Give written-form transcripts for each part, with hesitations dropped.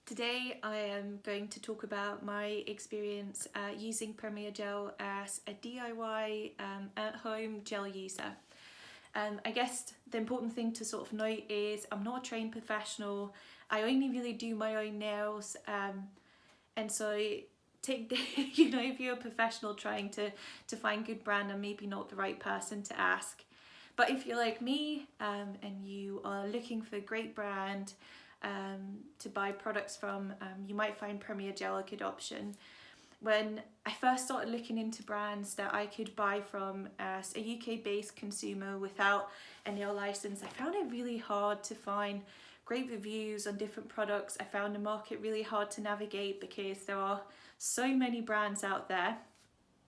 Today I am going to talk about my experience using Premier Gel as a DIY at-home gel user. I guess the important thing to sort of note is I'm not a trained professional. I only really do my own nails, and so take the, if you're a professional trying to find good brand, I'm maybe not the right person to ask. But if you're like me and you are looking for a great brand to buy products from, you might find Premier Gel a good option. When I first started looking into brands that I could buy from as a UK based consumer without a nail license, I found it really hard to find great reviews on different products. I found the market really hard to navigate because there are so many brands out there.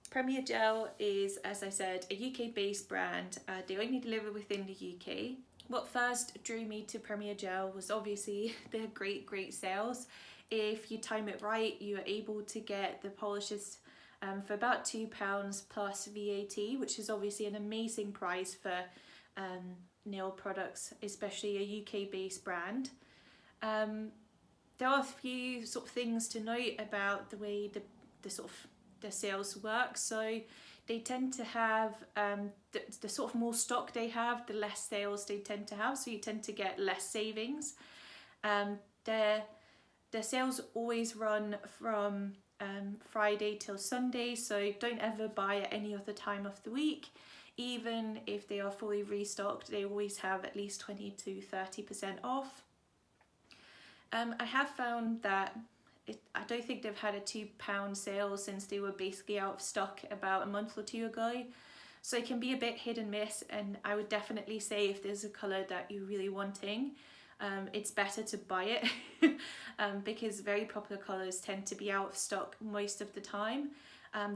Premier Gel is, as I said, a UK based brand. They only deliver within the UK. What first drew me to Premier Gel was obviously their great sales. If you time it right, you are able to get the polishes for about £2 plus VAT, which is obviously an amazing price for nail products, especially a UK based brand. There are a few sort of things to note about the way the sales work. So they tend to have the sort of more stock they have, the less sales they tend to have, so you tend to get less savings. Their sales always run from Friday till Sunday, so don't ever buy at any other time of the week. Even if they are fully restocked, they always have at least 20 to 30% off. I have found that I don't think they've had a £2 sale since they were basically out of stock about a month or two ago. So it can be a bit hit and miss, and I would definitely say if there's a colour that you're really wanting, it's better to buy it because very popular colours tend to be out of stock most of the time.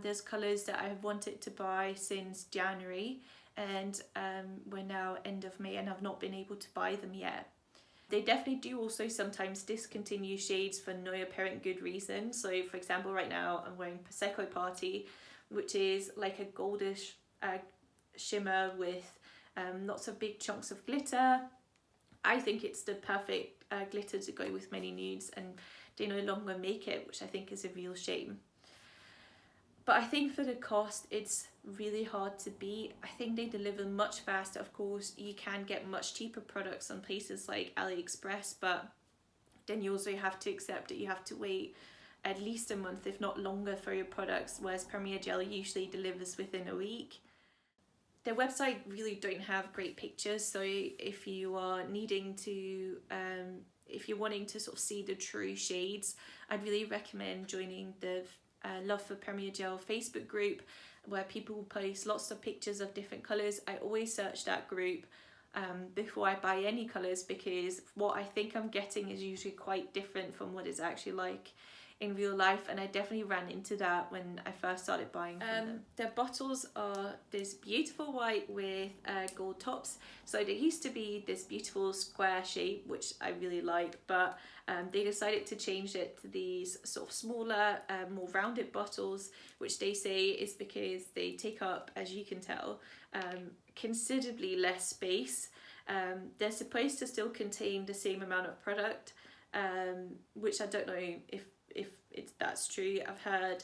There's colours that I've wanted to buy since January and we're now end of May and I've not been able to buy them yet. They definitely do also sometimes discontinue shades for no apparent good reason. So for example, right now I'm wearing Prosecco Party, which is like a goldish shimmer with lots of big chunks of glitter. I think it's the perfect glitter to go with many nudes, and they no longer make it, which I think is a real shame. But I think for the cost, it's really hard to beat. I think they deliver much faster. Of course, you can get much cheaper products on places like AliExpress, but then you also have to accept that you have to wait at least a month, if not longer, for your products, whereas Premier Gel usually delivers within a week. Their website really don't have great pictures, so if you are needing to, if you're wanting to sort of see the true shades, I'd really recommend joining the Love for Premier Gel Facebook group, where people post lots of pictures of different colours. I always search that group before I buy any colours, because what I think I'm getting is usually quite different from what it's actually like in real life, and I definitely ran into that when I first started buying from them. Their bottles are this beautiful white with gold tops. So there used to be this beautiful square shape, which I really like, but they decided to change it to these sort of smaller, more rounded bottles, which they say is because they take up, as you can tell, considerably less space. They're supposed to still contain the same amount of product, which I don't know if that's true. I've heard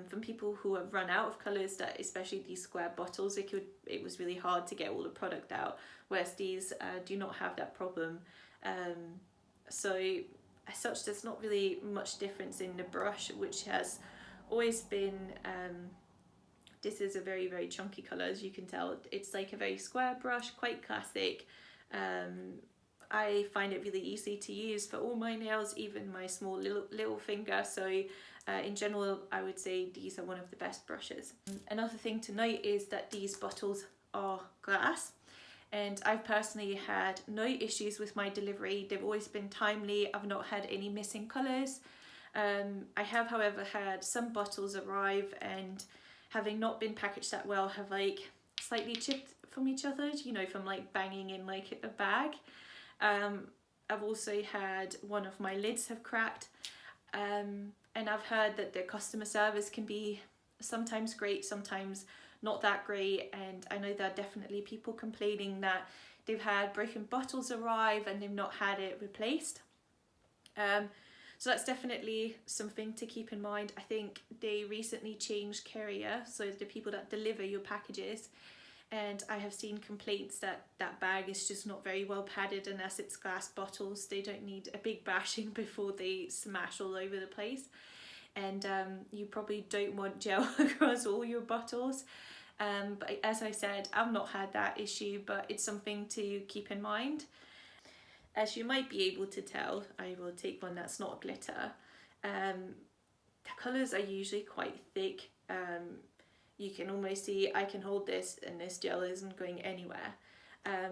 from people who have run out of colours that especially these square bottles, it was really hard to get all the product out, whereas these do not have that problem. So as such, there's not really much difference in the brush, which has always been, this is a very chunky colour, as you can tell. It's like a very square brush, quite classic. I find it really easy to use for all my nails, even my small little finger, so in general I would say these are one of the best brushes. Another thing to note is that these bottles are glass, and I've personally had no issues with my delivery. They've always been timely. I've not had any missing colours. I have, however, had some bottles arrive and, having not been packaged that well, have like slightly chipped from each other, from like banging in like a bag. I've also had one of my lids have cracked, and I've heard that their customer service can be sometimes great, sometimes not that great, and I know there are definitely people complaining that they've had broken bottles arrive and they've not had it replaced. So that's definitely something to keep in mind. I think they recently changed courier, so the people that deliver your packages, and I have seen complaints that that bag is just not very well padded unless it's glass bottles. They don't need a big bashing before they smash all over the place. And you probably don't want gel across all your bottles. But as I said, I've not had that issue, but it's something to keep in mind. As you might be able to tell, I will take one that's not glitter. The colours are usually quite thick. You can almost see I can hold this and this gel isn't going anywhere. I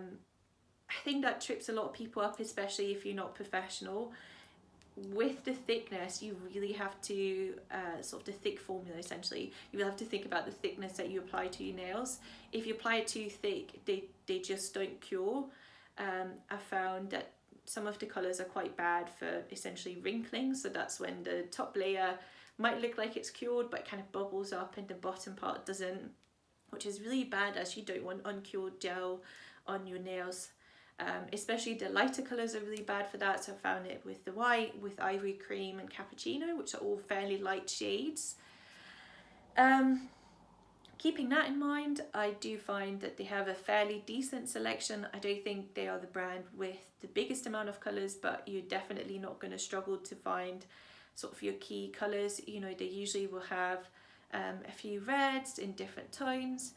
think that trips a lot of people up, especially if you're not professional. With the thickness, you really have to, sort of the thick formula essentially, you will have to think about the thickness that you apply to your nails. If you apply it too thick, they just don't cure. I found that some of the colours are quite bad for essentially wrinkling, so that's when the top layer might look like it's cured but kind of bubbles up and the bottom part doesn't, which is really bad as you don't want uncured gel on your nails. Especially the lighter colours are really bad for that, so I found it with the white, with ivory cream and cappuccino, which are all fairly light shades. Keeping that in mind, I do find that they have a fairly decent selection. I don't think they are the brand with the biggest amount of colours, but you're definitely not going to struggle to find sort of your key colours. You know, they usually will have a few reds in different tones.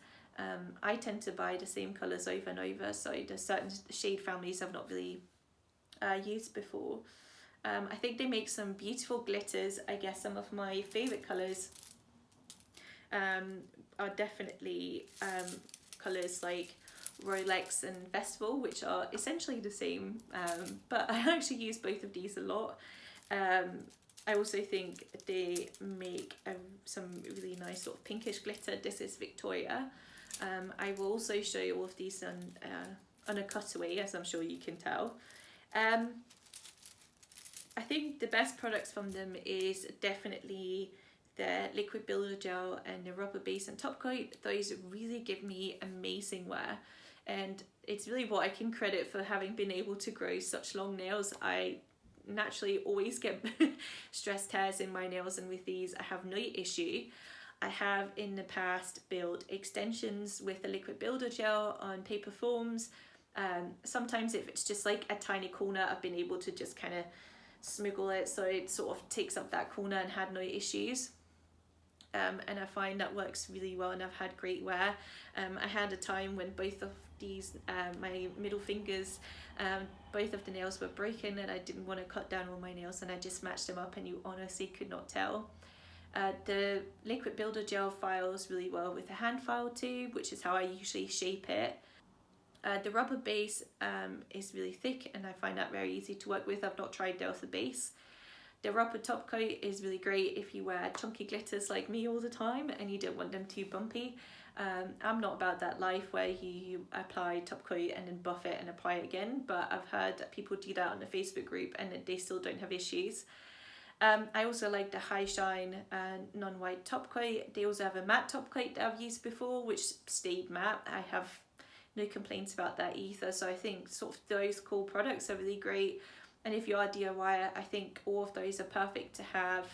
I tend to buy the same colours over and over, so there's certain shade families I've not really used before. I think they make some beautiful glitters. I guess some of my favourite colours are definitely colours like Rolex and Festival, which are essentially the same, but I actually use both of these a lot. I also think they make some really nice sort of pinkish glitter. This is Victoria. I will also show you all of these on a cutaway, as I'm sure you can tell. I think the best products from them is definitely the liquid builder gel and the rubber base and top coat. Those really give me amazing wear, and it's really what I can credit for having been able to grow such long nails. I naturally always get stress tears in my nails, and with these I have no issue. I have in the past built extensions with the liquid builder gel on paper forms. Sometimes if it's just like a tiny corner, I've been able to just kind of smiggle it so it sort of takes up that corner and had no issues. And I find that works really well, and I've had great wear. I had a time when both of these, my middle fingers, both of the nails were broken, and I didn't want to cut down all my nails, and I just matched them up and you honestly could not tell. The liquid builder gel files really well with a hand file too, which is how I usually shape it. The rubber base is really thick, and I find that very easy to work with. I've not tried Delta base. The rubber top coat is really great if you wear chunky glitters like me all the time and you don't want them too bumpy. I'm not about that life where you apply top coat and then buff it and apply it again, but I've heard that people do that on the Facebook group and they still don't have issues. I also like the High Shine non-white top coat. They also have a matte top coat that I've used before, which stayed matte. I have no complaints about that either. So I think sort of those cool products are really great. And if you are a DIYer, I think all of those are perfect to have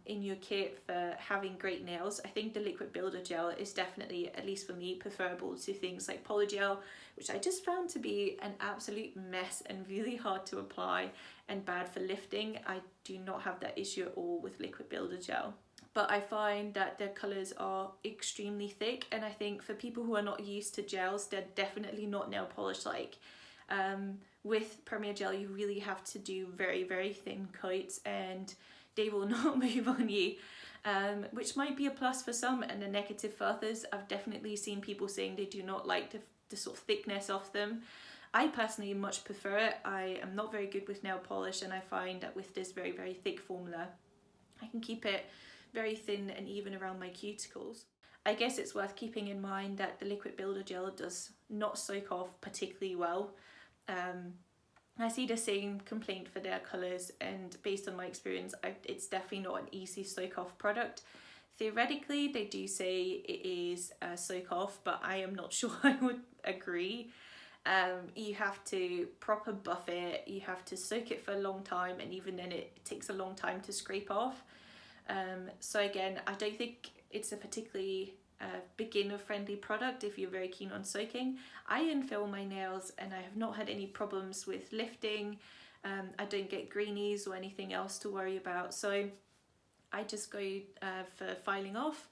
in your kit for having great nails. I think the liquid builder gel is definitely, at least for me, preferable to things like Polygel, which I just found to be an absolute mess and really hard to apply and bad for lifting. I do not have that issue at all with liquid builder gel. But I find that their colours are extremely thick, and I think for people who are not used to gels, they're definitely not nail polish like. With Premier Gel, you really have to do very, very thin coats and they will not move on you, which might be a plus for some and a negative for others. I've definitely seen people saying they do not like the sort of thickness of them. I personally much prefer it. I am not very good with nail polish, and I find that with this very, very thick formula, I can keep it very thin and even around my cuticles. I guess it's worth keeping in mind that the liquid builder gel does not soak off particularly well. I see the same complaint for their colours, and based on my experience, it's definitely not an easy soak off product. Theoretically, they do say it is a soak off, but I am not sure I would agree. You have to proper buff it, you have to soak it for a long time, and even then it takes a long time to scrape off. So again, I don't think it's a particularly beginner friendly product if you're very keen on soaking. I infill my nails and I have not had any problems with lifting. I don't get greenies or anything else to worry about, so I just go for filing off.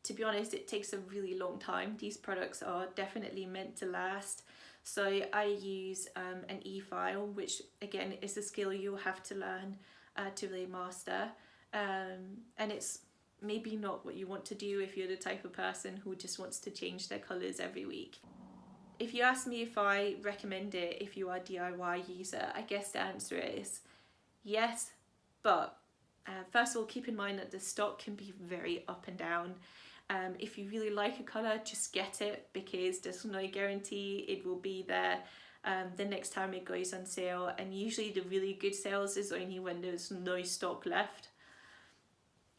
To be honest, it takes a really long time. These products are definitely meant to last. So I use an e-file, which again is a skill you'll have to learn to really master. And it's maybe not what you want to do if you're the type of person who just wants to change their colours every week. If you ask me if I recommend it if you are a DIY user, I guess the answer is yes, but first of all, keep in mind that the stock can be very up and down. If you really like a colour, just get it, because there's no guarantee it will be there the next time it goes on sale, and usually the really good sales is only when there's no stock left.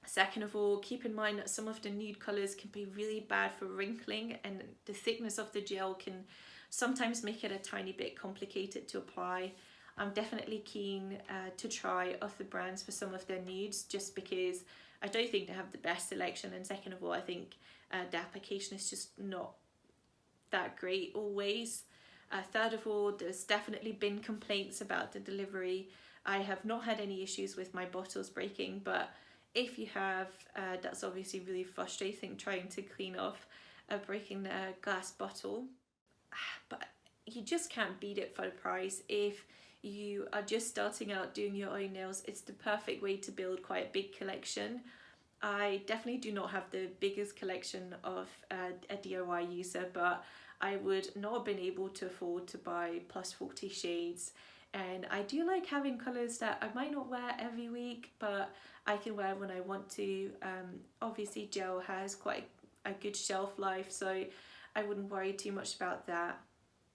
Second of all, keep in mind that some of the nude colours can be really bad for wrinkling, and the thickness of the gel can sometimes make it a tiny bit complicated to apply. I'm definitely keen to try other brands for some of their nudes, just because I don't think they have the best selection, and second of all, I think the application is just not that great always. Third of all, there's definitely been complaints about the delivery. I have not had any issues with my bottles breaking, but if you have, that's obviously really frustrating, trying to clean off a breaking glass bottle. But you just can't beat it for the price. If you are just starting out doing your own nails, it's the perfect way to build quite a big collection. I definitely do not have the biggest collection of a DIY user, but I would not have been able to afford to buy plus 40 shades. And I do like having colours that I might not wear every week, but I can wear when I want to. Obviously gel has quite a good shelf life, so I wouldn't worry too much about that.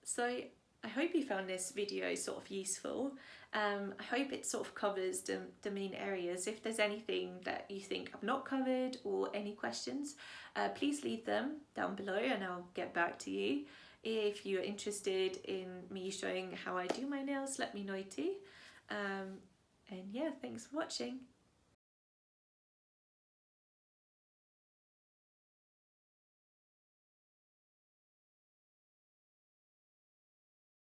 So I hope you found this video sort of useful. I hope it sort of covers the main areas. If there's anything that you think I've not covered or any questions, please leave them down below and I'll get back to you. If you're interested in me showing how I do my nails, let me know too. And yeah, thanks for watching.